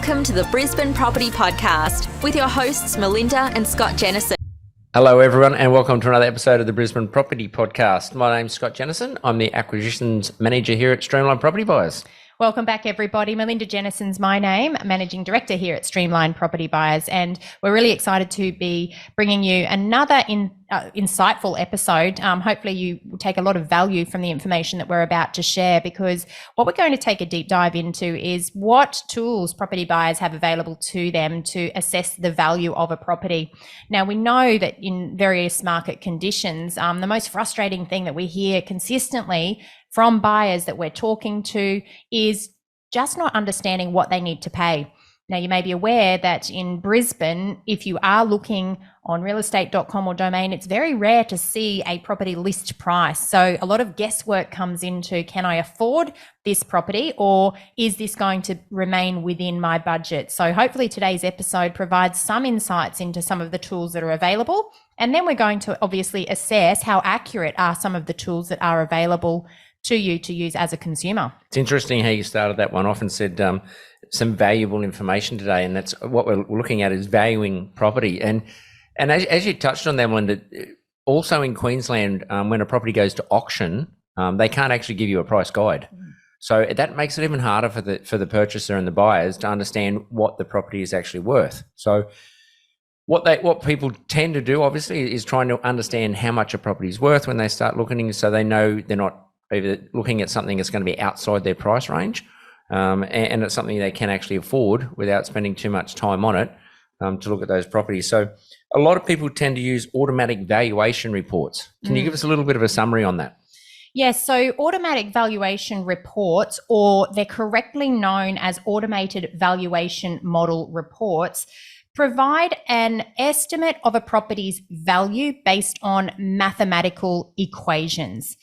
Welcome to the Brisbane Property Podcast with your hosts Melinda and Scott Jennison. Hello everyone and welcome to another episode of the Brisbane Property Podcast. My name's Scott Jennison. I'm the Acquisitions Manager here at Streamline Property Buyers. Welcome back, everybody. Melinda Jennison's my name, Managing Director here at Streamline Property Buyers, and we're really excited to be bringing you another insightful episode. Hopefully you will take a lot of value from the information that we're about to share, because what we're going to take a deep dive into is what tools property buyers have available to them to assess the value of a property. Now, we know that in various market conditions, the most frustrating thing that we hear consistently from buyers that we're talking to is just not understanding what they need to pay. Now, you may be aware that in Brisbane, if you are looking on realestate.com or Domain, it's very rare to see a property list price. So a lot of guesswork comes into, can I afford this property, or is this going to remain within my budget? So hopefully today's episode provides some insights into some of the tools that are available. And then we're going to obviously assess how accurate are some of the tools that are available to you to use as a consumer. It's interesting how you started that one off and said some valuable information today, and that's what we're looking at is valuing property. And as you touched on that, Melinda, also in Queensland, when a property goes to auction, they can't actually give you a price guide. So that makes it even harder for the purchaser and the buyers to understand what the property is actually worth. So what people tend to do, obviously, is trying to understand how much a property is worth when they start looking, so they know they're not either looking at something that's going to be outside their price range, and it's something they can actually afford without spending too much time on it to look at those properties. So a lot of people tend to use automatic valuation reports. Can you give us a little bit of a summary on that? Yes, so automatic valuation reports, or they're correctly known as automated valuation model reports, provide an estimate of a property's value based on mathematical equations.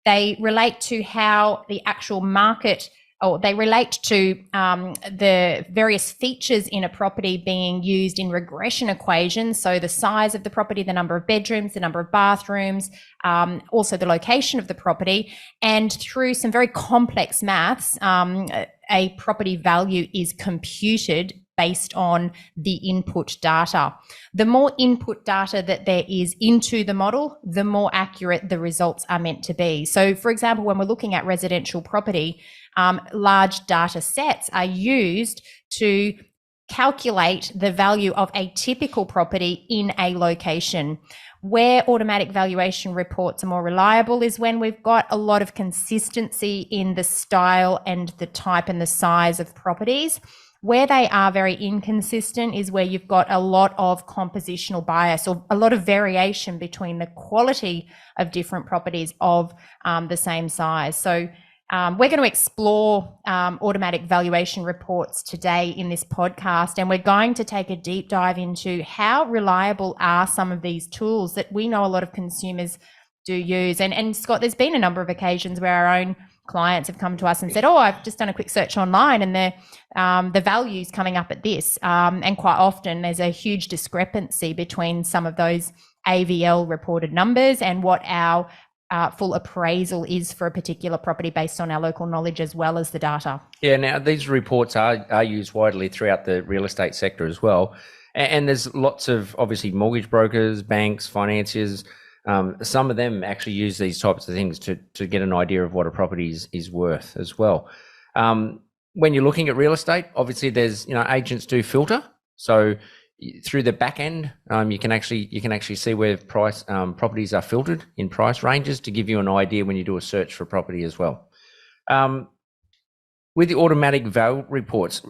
They relate to how the actual market, or they relate to the various features in a property being used in regression equations. So the size of the property, the number of bedrooms, the number of bathrooms, also the location of the property. And through some very complex maths, a property value is computed based on the input data. The more input data that there is into the model, the more accurate the results are meant to be. So, for example, when we're looking at residential property, large data sets are used to calculate the value of a typical property in a location. Where automatic valuation reports are more reliable is when we've got a lot of consistency in the style and the type and the size of properties. Where they are very inconsistent is where you've got a lot of compositional bias, or a lot of variation between the quality of different properties of the same size. So we're going to explore automatic valuation reports today in this podcast, and we're going to take a deep dive into how reliable are some of these tools that we know a lot of consumers do use. And Scott, there's been a number of occasions where our own clients have come to us and said, oh, I've just done a quick search online and the value's coming up at this. And quite often there's a huge discrepancy between some of those AVL reported numbers and what our full appraisal is for a particular property based on our local knowledge as well as the data. Yeah, now these reports are used widely throughout the real estate sector as well. And there's lots of, obviously, mortgage brokers, banks, financiers. Some of them actually use these types of things to get an idea of what a property is worth as well. When you're looking at real estate, obviously there's, agents do filter. So through the back end, you can actually see where properties are filtered in price ranges to give you an idea when you do a search for property as well. With the automatic val reports,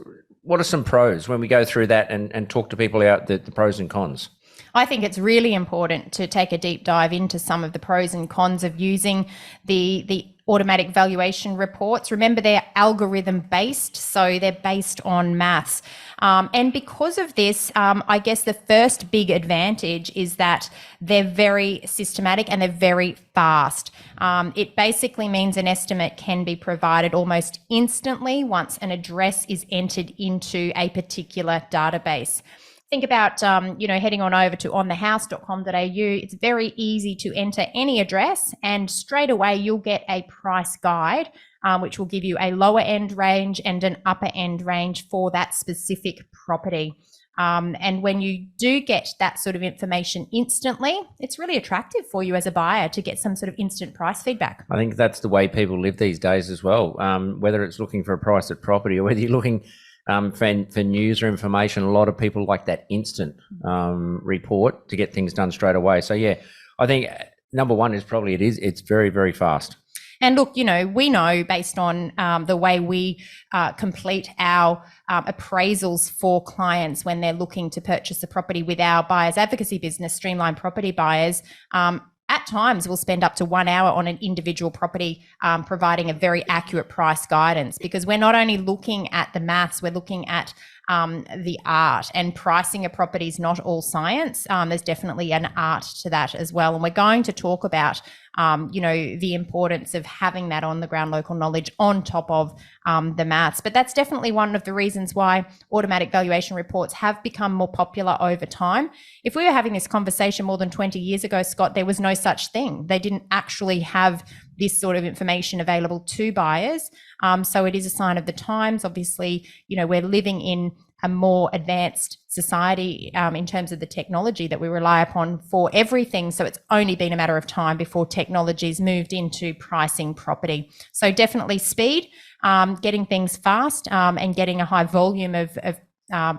what are some pros when we go through that and talk to people about the pros and cons? I think it's really important to take a deep dive into some of the pros and cons of using the automatic valuation reports. Remember, they're algorithm based, so they're based on maths. And because of this, I guess the first big advantage is that they're very systematic and they're very fast. It basically means an estimate can be provided almost instantly once an address is entered into a particular database. think about, heading on over to onthehouse.com.au. It's very easy to enter any address, and straight away you'll get a price guide, which will give you a lower end range and an upper end range for that specific property. And when you do get that sort of information instantly, it's really attractive for you as a buyer to get some sort of instant price feedback. I think that's the way people live these days as well. Whether it's looking for a price at property or whether you're looking for news or information, a lot of people like that instant report to get things done straight away. So yeah, I think number one is probably it's very, very fast. And look, we know based on the way we complete our appraisals for clients when they're looking to purchase a property with our buyers advocacy business, Streamline Property Buyers, at times we'll spend up to 1 hour on an individual property, providing a very accurate price guidance, because we're not only looking at the maths, we're looking at the art, and pricing a property is not all science. There's definitely an art to that as well. And we're going to talk about, the importance of having that on the ground local knowledge on top of the maths. But that's definitely one of the reasons why automatic valuation reports have become more popular over time. If we were having this conversation more than 20 years ago, Scott, there was no such thing. They didn't actually have this sort of information available to buyers. So it is a sign of the times. Obviously, we're living in a more advanced society in terms of the technology that we rely upon for everything. So it's only been a matter of time before technology's moved into pricing property. So definitely speed, getting things fast, and getting a high volume of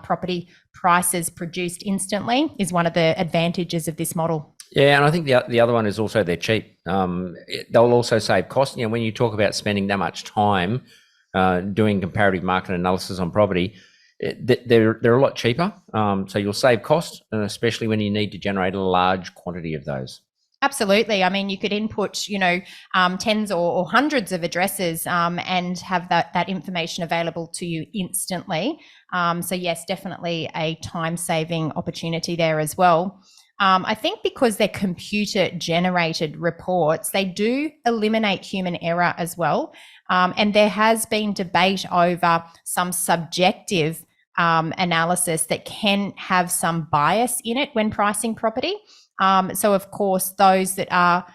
property prices produced instantly is one of the advantages of this model. Yeah, and I think the other one is also they're cheap. They'll also save cost. When you talk about spending that much time doing comparative market analysis on property, they're a lot cheaper. So you'll save cost, and especially when you need to generate a large quantity of those. Absolutely. I mean, you could input, tens or hundreds of addresses and have that information available to you instantly. So yes, definitely a time-saving opportunity there as well. I think because they're computer-generated reports, they do eliminate human error as well. And there has been debate over some subjective analysis that can have some bias in it when pricing property. So, of course, those that are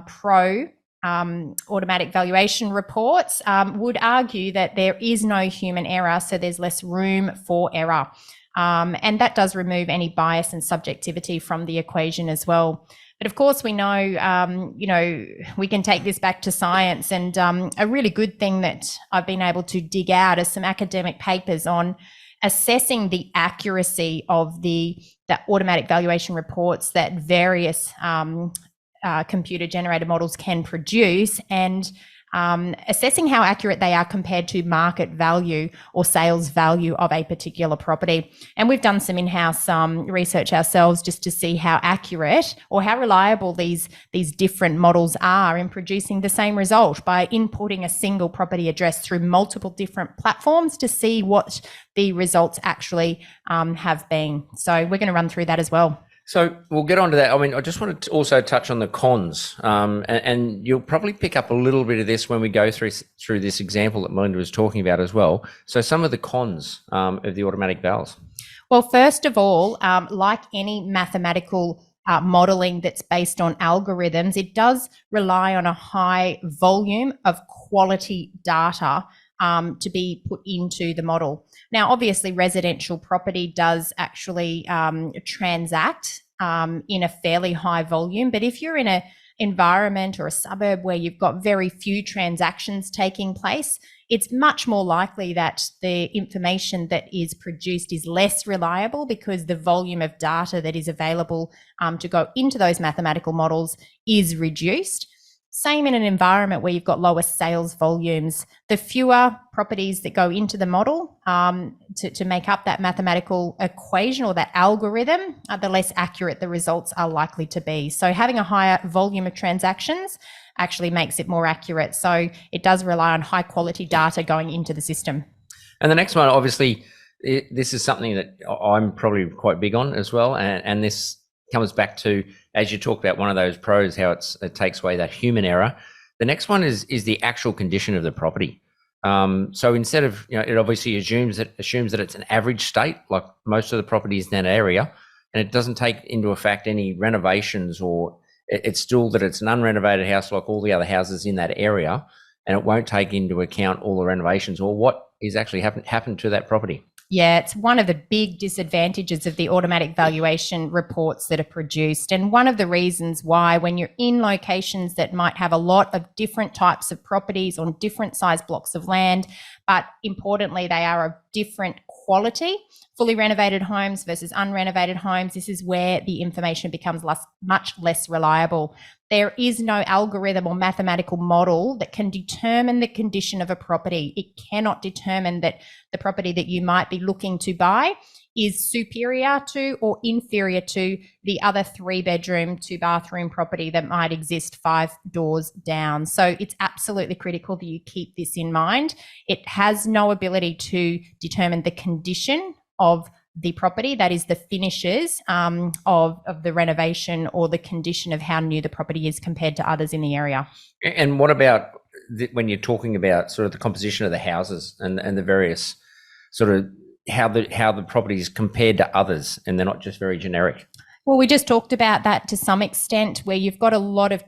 pro automatic valuation reports would argue that there is no human error, so there's less room for error. And that does remove any bias and subjectivity from the equation as well. But of course, we know, we can take this back to science. And a really good thing that I've been able to dig out is some academic papers on assessing the accuracy of the automatic valuation reports that various computer-generated models can produce, and assessing how accurate they are compared to market value or sales value of a particular property. And we've done some in-house research ourselves just to see how accurate or how reliable these different models are in producing the same result by inputting a single property address through multiple different platforms to see what the results actually have been. So we're going to run through that as well. So we'll get on to that. I mean, I just wanted to also touch on the cons, and you'll probably pick up a little bit of this when we go through this example that Melinda was talking about as well. So some of the cons of the automatic vals. Well, first of all, like any mathematical modelling that's based on algorithms, it does rely on a high volume of quality data to be put into the model. Now, obviously, residential property does actually transact in a fairly high volume, but if you're in an environment or a suburb where you've got very few transactions taking place, it's much more likely that the information that is produced is less reliable because the volume of data that is available to go into those mathematical models is reduced. Same in an environment where you've got lower sales volumes. The fewer properties that go into the model to make up that mathematical equation or that algorithm, the less accurate the results are likely to be. So having a higher volume of transactions actually makes it more accurate. So it does rely on high quality data going into the system. And the next one, obviously, this is something that I'm probably quite big on as well. And this comes back to, as you talk about one of those pros, how it takes away that human error. The next one is the actual condition of the property. So instead of, it obviously assumes that it's an average state, like most of the properties in that area, and it doesn't take into effect any renovations, or it's still that it's an unrenovated house like all the other houses in that area, and it won't take into account all the renovations or what is actually happened to that property. Yeah, it's one of the big disadvantages of the automatic valuation reports that are produced. And one of the reasons why, when you're in locations that might have a lot of different types of properties on different size blocks of land, but importantly, they are of different quality, fully renovated homes versus unrenovated homes, this is where the information becomes much less reliable. There is no algorithm or mathematical model that can determine the condition of a property. It cannot determine that the property that you might be looking to buy is superior to or inferior to the other 3-bedroom, 2-bathroom property that might exist 5 doors down. So it's absolutely critical that you keep this in mind. It has no ability to determine the condition of the property, that is the finishes of the renovation or the condition of how new the property is compared to others in the area. And what about when you're talking about sort of the composition of the houses and the various sort of how the property is compared to others, and they're not just very generic? Well, we just talked about that to some extent, where you've got a lot of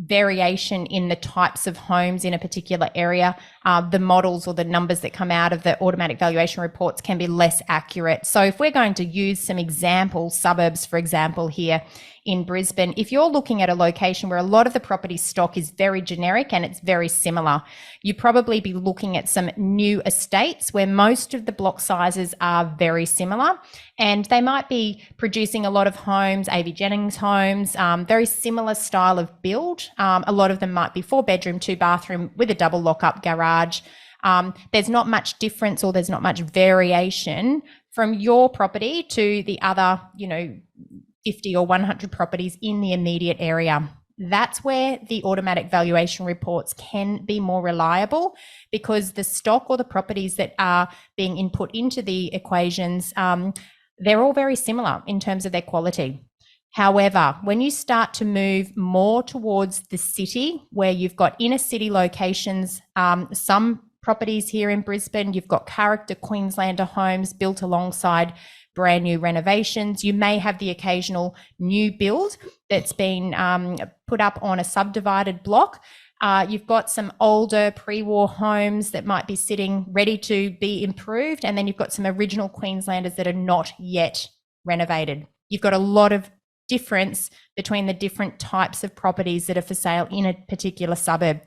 variation in the types of homes in a particular area. The models or the numbers that come out of the automatic valuation reports can be less accurate. So if we're going to use some example suburbs, for example, here in Brisbane, if you're looking at a location where a lot of the property stock is very generic and it's very similar, you probably be looking at some new estates where most of the block sizes are very similar, and they might be producing a lot of homes, A.V. Jennings homes, very similar style of build. A lot of them might be 4-bedroom, 2-bathroom with a double lock-up garage. There's not much difference, or there's not much variation from your property to the other, 50 or 100 properties in the immediate area. That's where the automatic valuation reports can be more reliable, because the stock or the properties that are being input into the equations, they're all very similar in terms of their quality. However, when you start to move more towards the city, where you've got inner city locations, some properties here in Brisbane, you've got character Queenslander homes built alongside brand new renovations. You may have the occasional new build that's been put up on a subdivided block. You've got some older pre-war homes that might be sitting ready to be improved. And then you've got some original Queenslanders that are not yet renovated. You've got a lot of difference between the different types of properties that are for sale in a particular suburb.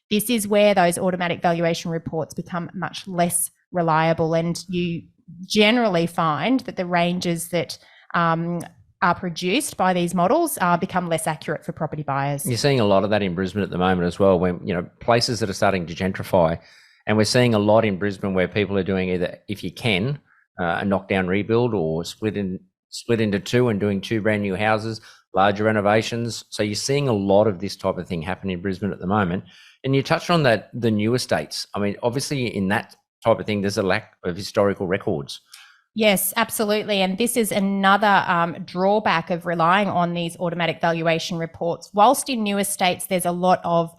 This is where those automatic valuation reports become much less reliable, and you generally find that the ranges that are produced by these models become less accurate for property buyers. You're seeing a lot of that in Brisbane at the moment as well, when places that are starting to gentrify, and we're seeing a lot in Brisbane where people are doing either, if you can, a knockdown rebuild, or split into two and doing 2 brand new houses, larger renovations. So you're seeing a lot of this type of thing happen in Brisbane at the moment. And you touched on that, the new estates. I mean, obviously in that type of thing, there's a lack of historical records. Yes, absolutely. And this is another drawback of relying on these automatic valuation reports. Whilst in new estates, there's a lot of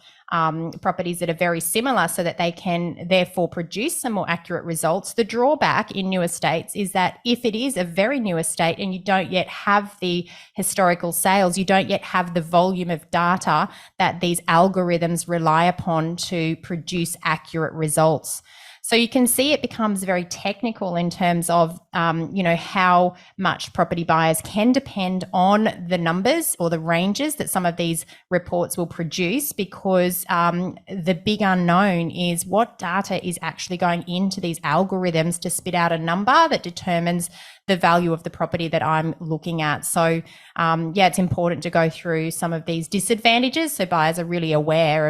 properties that are very similar, so that they can therefore produce some more accurate results. The drawback in new estates is that if it is a very new estate and you don't yet have the historical sales, you don't yet have the volume of data that these algorithms rely upon to produce accurate results. So you can see it becomes very technical in terms of, how much property buyers can depend on the numbers or the ranges that some of these reports will produce, because the big unknown is what data is actually going into these algorithms to spit out a number that determines the value of the property that I'm looking at. So it's important to go through some of these disadvantages, so buyers are really aware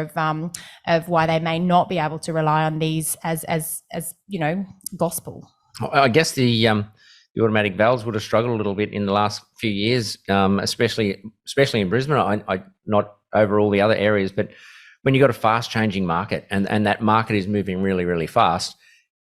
of why they may not be able to rely on these as gospel. I guess the automatic vals would have struggled a little bit in the last few years, especially in Brisbane. I not over all the other areas, but when you've got a fast changing market and that market is moving really, really fast,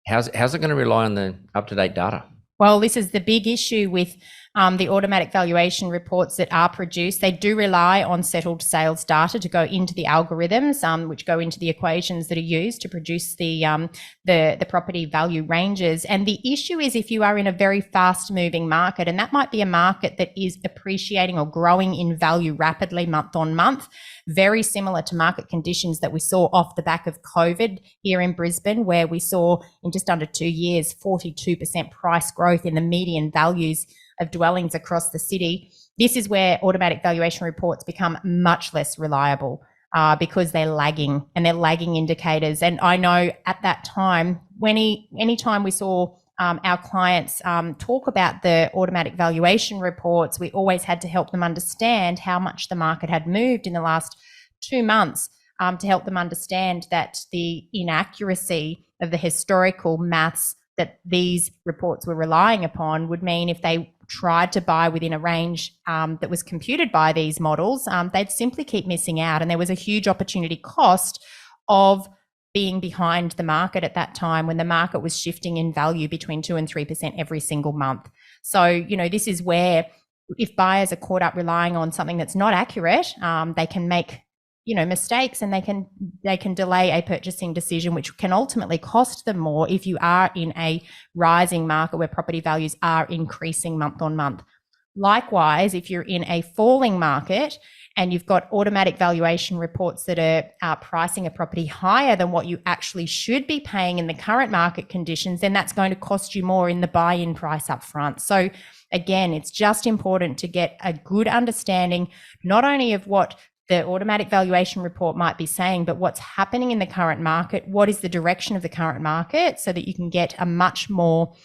how's it going to rely on the up-to-date data? Well, this is the big issue with The automatic valuation reports that are produced, they do rely on settled sales data to go into the algorithms, which go into the equations that are used to produce the property value ranges. And the issue is if you are in a very fast moving market, and that might be a market that is appreciating or growing in value rapidly month on month, very similar to market conditions that we saw off the back of COVID here in Brisbane, where we saw in just under 2 years, 42% price growth in the median values of dwellings across the city. This is where automatic valuation reports become much less reliable because they're lagging, and they're lagging indicators. And I know at that time, anytime we saw our clients talk about the automatic valuation reports, we always had to help them understand how much the market had moved in the last 2 months, to help them understand that the inaccuracy of the historical maths that these reports were relying upon would mean if they tried to buy within a range that was computed by these models, they'd simply keep missing out. And there was a huge opportunity cost of being behind the market at that time, when the market was shifting in value between 2 and 3% every single month. So, this is where if buyers are caught up relying on something that's not accurate, they can make mistakes, and they can delay a purchasing decision, which can ultimately cost them more if you are in a rising market where property values are increasing month on month. Likewise, if you're in a falling market and you've got automatic valuation reports that are pricing a property higher than what you actually should be paying in the current market conditions, then that's going to cost you more in the buy-in price up front. So again, it's just important to get a good understanding, not only of what the automatic valuation report might be saying, but what's happening in the current market, what is the direction of the current market, so that you can get a much more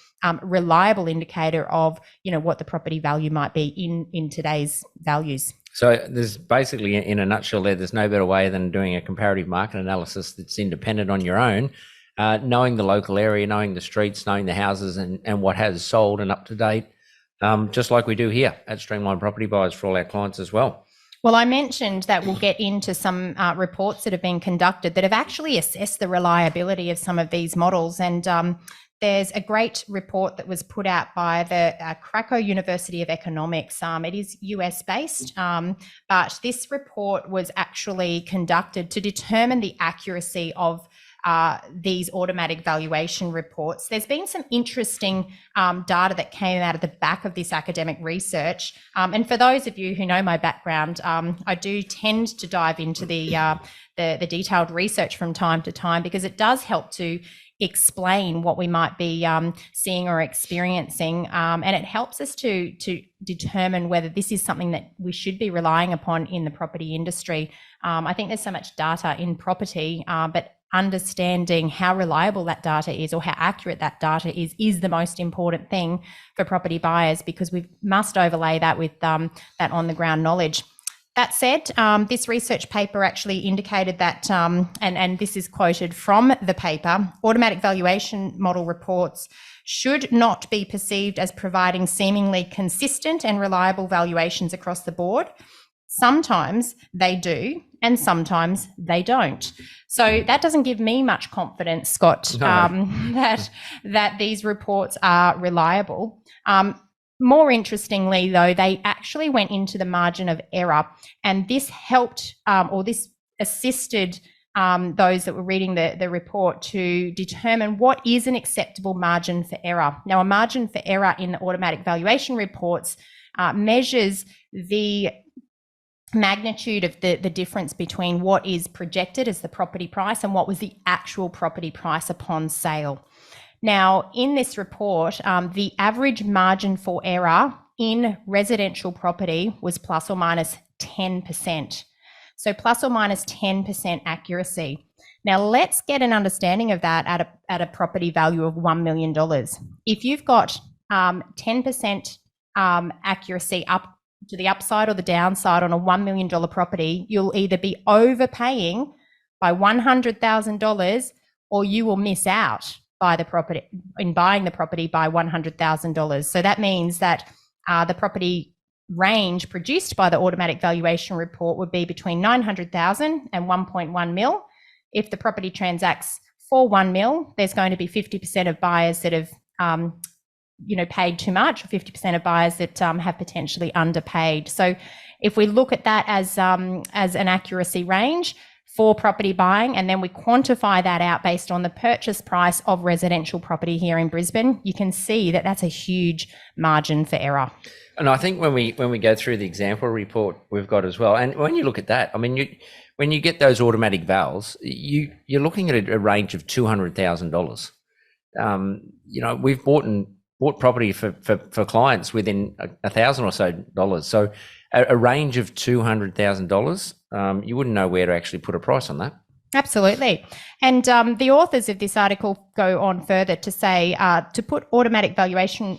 reliable indicator of, what the property value might be in today's values. So there's basically, in a nutshell there's no better way than doing a comparative market analysis that's independent on your own, knowing the local area, knowing the streets, knowing the houses and what has sold and up to date, just like we do here at Streamline Property Buyers for all our clients as well. Well, I mentioned that we'll get into some reports that have been conducted that have actually assessed the reliability of some of these models. And there's a great report that was put out by the Krakow University of Economics. It is US based, but this report was actually conducted to determine the accuracy of these automatic valuation reports. There's been some interesting data that came out of the back of this academic research. And for those of you who know my background, I do tend to dive into the detailed research from time to time, because it does help to explain what we might be seeing or experiencing, and it helps us to determine whether this is something that we should be relying upon in the property industry. I think there's so much data in property, but understanding how reliable that data is, or how accurate that data is the most important thing for property buyers, because we must overlay that with that on the ground knowledge. That said, this research paper actually indicated that, and this is quoted from the paper, automatic valuation model reports should not be perceived as providing seemingly consistent and reliable valuations across the board. Sometimes they do, and sometimes they don't. So that doesn't give me much confidence, Scott, that these reports are reliable. More interestingly, though, they actually went into the margin of error, and this helped, or this assisted those that were reading the report to determine what is an acceptable margin for error. Now, a margin for error in the automatic valuation reports measures the magnitude of the difference between what is projected as the property price and what was the actual property price upon sale. Now, in this report, the average margin for error in residential property was plus or minus 10%. So plus or minus 10% accuracy. Now, let's get an understanding of that at a property value of $1 million. If you've got 10% accuracy up to the upside or the downside on a $1 million property, you'll either be overpaying by $100,000, or you will miss out by the property in buying the property by $100,000. So that means that the property range produced by the automatic valuation report would be between $900,000 and $1.1 million. If the property transacts for $1 million, there's going to be 50% of buyers that have paid too much, or 50% of buyers that have potentially underpaid. So if we look at that as an accuracy range for property buying, and then we quantify that out based on the purchase price of residential property here in Brisbane, you can see that that's a huge margin for error. And I think when we go through the example report we've got as well, and when you look at that, I mean, when you get those automatic vals, you're looking at a range of $200,000. We've bought property for clients within $1,000 or so dollars. So a range of $200,000, you wouldn't know where to actually put a price on that. Absolutely. And the authors of this article go on further to say to put automatic valuation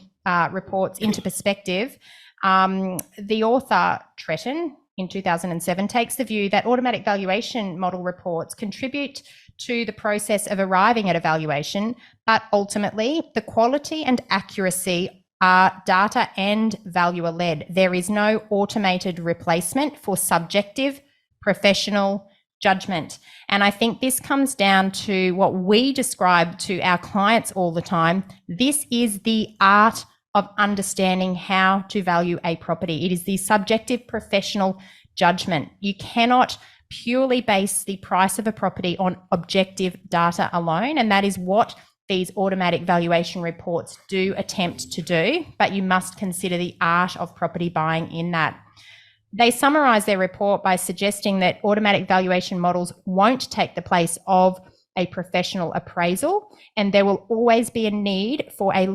reports into perspective, the author, Tretton, in 2007, takes the view that automatic valuation model reports contribute to the process of arriving at a valuation, but ultimately the quality and accuracy are data and valuer led. There is no automated replacement for subjective professional judgment. And I think this comes down to what we describe to our clients all the time. This is the art of understanding how to value a property. It is the subjective professional judgment. You cannot purely base the price of a property on objective data alone, and that is what these automatic valuation reports do attempt to do, but you must consider the art of property buying in that. They summarise their report by suggesting that automatic valuation models won't take the place of a professional appraisal, and there will always be a need for the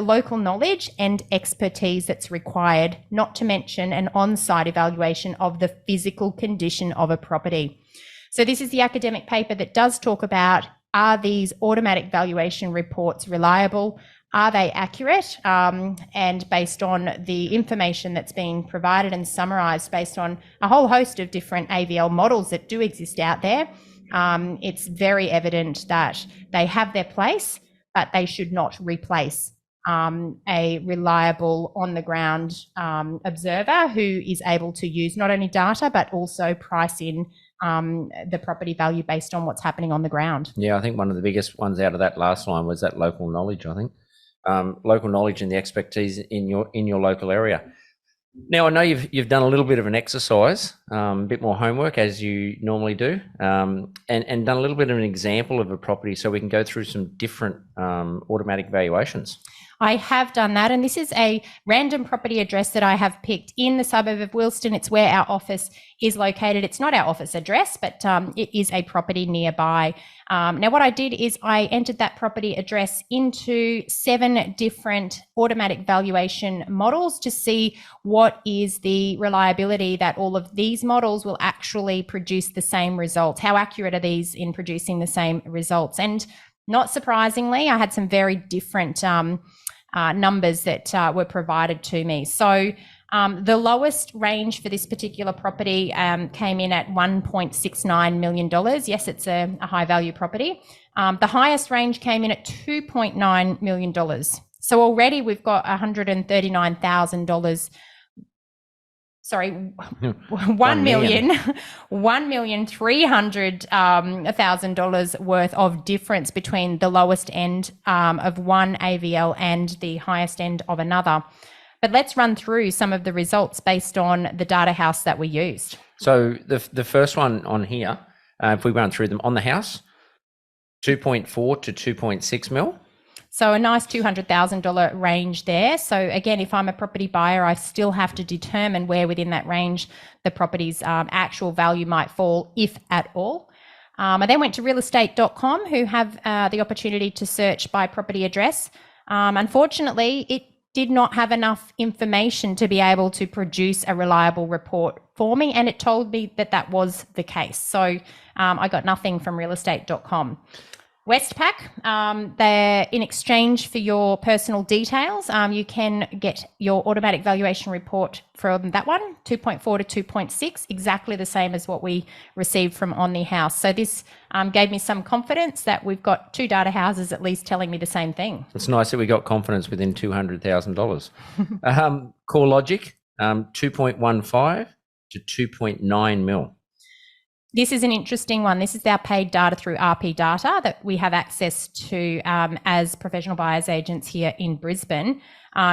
local knowledge and expertise that's required, not to mention an on-site evaluation of the physical condition of a property. So this is the academic paper that does talk about, are these automatic valuation reports reliable? Are they accurate? And based on the information that's been provided and summarised based on a whole host of different AVL models that do exist out there, it's very evident that they have their place, but they should not replace a reliable on-the-ground observer who is able to use not only data, but also price in the property value based on what's happening on the ground. Yeah, I think one of the biggest ones out of that last line was that local knowledge, I think. Local knowledge and the expertise in your local area. Now, I know you've done a little bit of an exercise, a bit more homework as you normally do, and done a little bit of an example of a property so we can go through some different automatic valuations. I have done that, and this is a random property address that I have picked in the suburb of Wilston. It's where our office is located. It's not our office address, but it is a property nearby. Now, what I did is I entered that property address into 7 different automatic valuation models to see what is the reliability that all of these models will actually produce the same results. How accurate are these in producing the same results? And not surprisingly, I had some very different numbers that were provided to me. So the lowest range for this particular property came in at $1.69 million. Yes, it's a high value property. The highest range came in at $2.9 million. So already we've got $139,000. Sorry, $1,300,000 worth of difference between the lowest end of one AVL and the highest end of another. But let's run through some of the results based on the data house that we used. So the first one on here, if we run through them, on the house, 2.4 to 2.6 mil. So a nice $200,000 range there. So again, if I'm a property buyer, I still have to determine where within that range the property's actual value might fall, if at all. I then went to realestate.com, who have the opportunity to search by property address. Unfortunately, it did not have enough information to be able to produce a reliable report for me, and it told me that that was the case. So I got nothing from realestate.com. Westpac, they're in exchange for your personal details. You can get your automatic valuation report from that one, 2.4 to 2.6, exactly the same as what we received from On The House. So this gave me some confidence that we've got 2 data houses at least telling me the same thing. It's nice that we got confidence within $200,000. CoreLogic, 2.15 to 2.9 mil. This is an interesting one. This is our paid data through RP Data that we have access to as professional buyers agents here in Brisbane.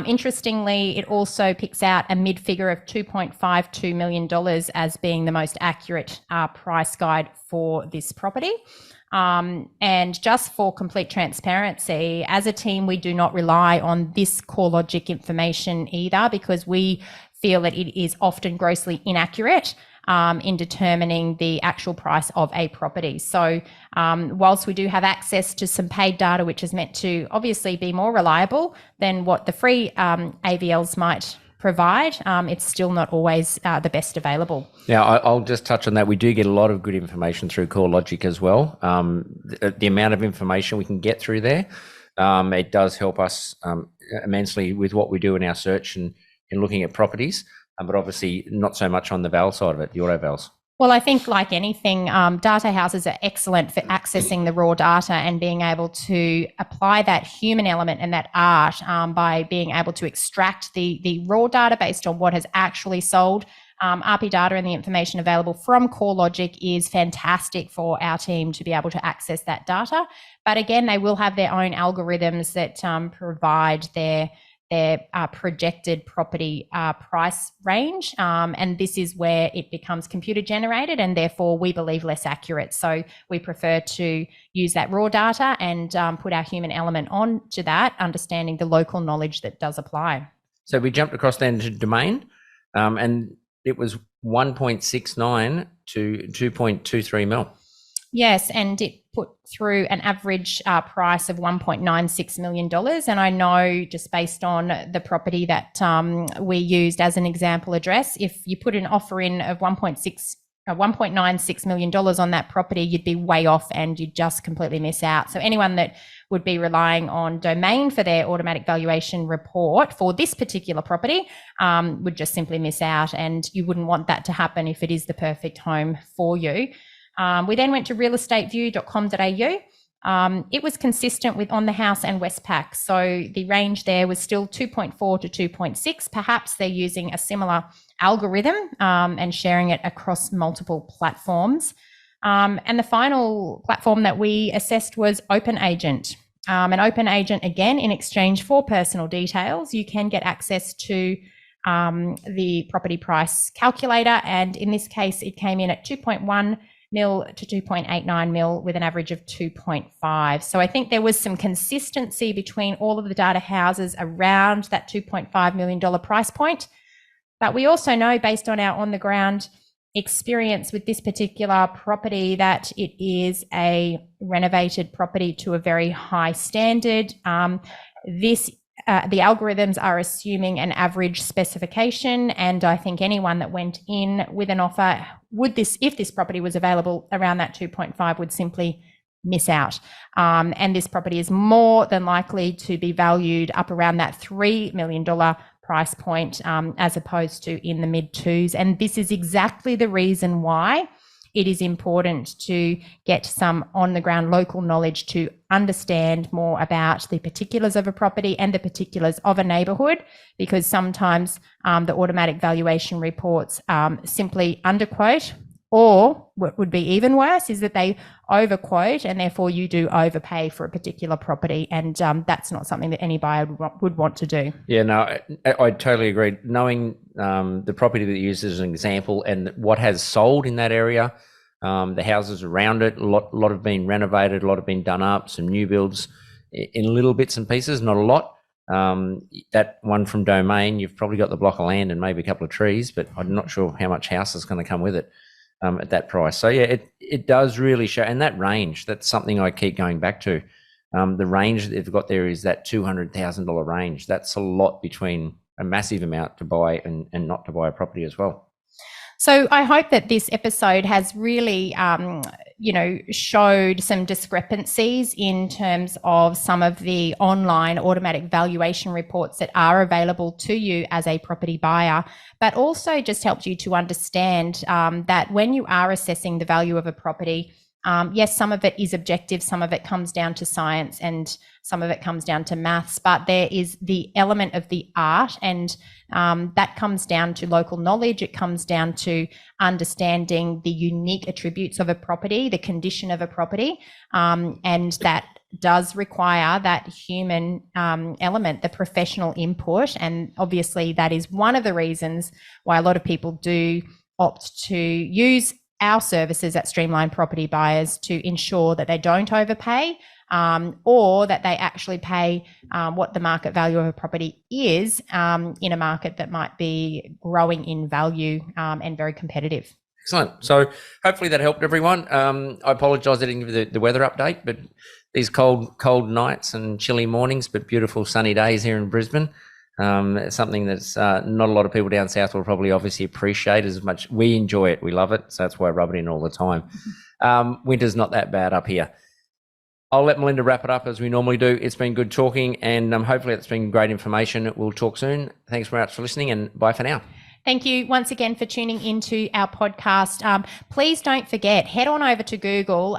Interestingly, it also picks out a mid-figure of $2.52 million as being the most accurate price guide for this property. And just for complete transparency, as a team, we do not rely on this CoreLogic information either, because we feel that it is often grossly inaccurate in determining the actual price of a property. So whilst we do have access to some paid data, which is meant to obviously be more reliable than what the free AVLs might provide, it's still not always the best available. Now, I'll just touch on that. We do get a lot of good information through CoreLogic as well. The amount of information we can get through there, it does help us immensely with what we do in our search and in looking at properties, but obviously not so much on the val side of it, the auto vals. Well, I think like anything, data houses are excellent for accessing the raw data and being able to apply that human element and that art by being able to extract the raw data based on what has actually sold. RP Data and the information available from CoreLogic is fantastic for our team to be able to access that data. But again, they will have their own algorithms that provide their projected property price range. And this is where it becomes computer generated and therefore we believe less accurate. So we prefer to use that raw data and put our human element on to that, understanding the local knowledge that does apply. So we jumped across then to Domain and it was 1.69 to 2.23 mil. Yes, and it put through an average price of $1.96 million. And I know just based on the property that we used as an example address, if you put an offer in of $1.96 million on that property, you'd be way off and you'd just completely miss out. So anyone that would be relying on Domain for their automatic valuation report for this particular property would just simply miss out, and you wouldn't want that to happen if it is the perfect home for you. We then went to realestateview.com.au. It was consistent with On the House and Westpac. So the range there was still 2.4 to 2.6. Perhaps they're using a similar algorithm and sharing it across multiple platforms. And the final platform that we assessed was OpenAgent. An OpenAgent, again, in exchange for personal details, you can get access to the property price calculator. And in this case, it came in at 2.1 mil to 2.89 mil with an average of 2.5. So I think there was some consistency between all of the data houses around that $2.5 million price point. But we also know, based on our on the ground experience with this particular property, that it is a renovated property to a very high standard. The algorithms are assuming an average specification, and I think anyone that went in with an offer if this property was available around that 2.5 would simply miss out. And this property is more than likely to be valued up around that $3 million price point as opposed to in the mid twos. And this is exactly the reason why it is important to get some on the ground local knowledge to understand more about the particulars of a property and the particulars of a neighbourhood, because sometimes the automatic valuation reports simply underquote, or what would be even worse is that they overquote and therefore you do overpay for a particular property, and that's not something that any buyer would want to do. Yeah, no, I totally agree. Knowing the property that you use as an example and what has sold in that area, the houses around it, a lot have been renovated, a lot have been done up, some new builds in little bits and pieces, not a lot. That one from Domain, you've probably got the block of land and maybe a couple of trees, but I'm not sure how much house is going to come with it. At that price. So yeah, it does really show, and that range, that's something I keep going back to. The range that they've got there is that $200,000 range. That's a lot between a massive amount to buy and not to buy a property as well. So I hope that this episode has really, showed some discrepancies in terms of some of the online automatic valuation reports that are available to you as a property buyer, but also just helped you to understand that when you are assessing the value of a property, Yes, some of it is objective, some of it comes down to science, and some of it comes down to maths, but there is the element of the art, and that comes down to local knowledge. It comes down to understanding the unique attributes of a property, the condition of a property, and that does require that human element, the professional input. And obviously that is one of the reasons why a lot of people do opt to use our services at Streamline Property Buyers to ensure that they don't overpay, or that they actually pay what the market value of a property is in a market that might be growing in value and very competitive. Excellent. So hopefully that helped everyone. I apologise I didn't give the weather update, but these cold nights and chilly mornings, but beautiful sunny days here in Brisbane. Something that's not a lot of people down south will probably obviously appreciate as much. We enjoy it. We love it. So that's why I rub it in all the time. Winter's not that bad up here. I'll let Melinda wrap it up as we normally do. It's been good talking, and hopefully it's been great information. We'll talk soon. Thanks very much for listening, and bye for now. Thank you once again for tuning into our podcast. Please don't forget, head on over to Google,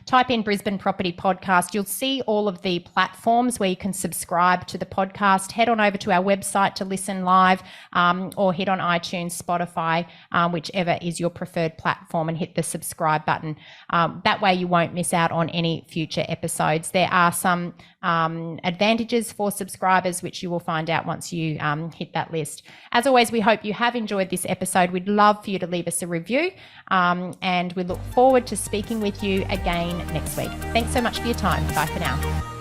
type in Brisbane Property Podcast. You'll see all of the platforms where you can subscribe to the podcast. Head on over to our website to listen live, or hit on iTunes, Spotify, whichever is your preferred platform, and hit the subscribe button. That way you won't miss out on any future episodes. There are some advantages for subscribers, which you will find out once you hit that list. As always, we hope you have enjoyed this episode. We'd love for you to leave us a review, and we look forward to speaking with you again next week. Thanks so much for your time. Bye for now.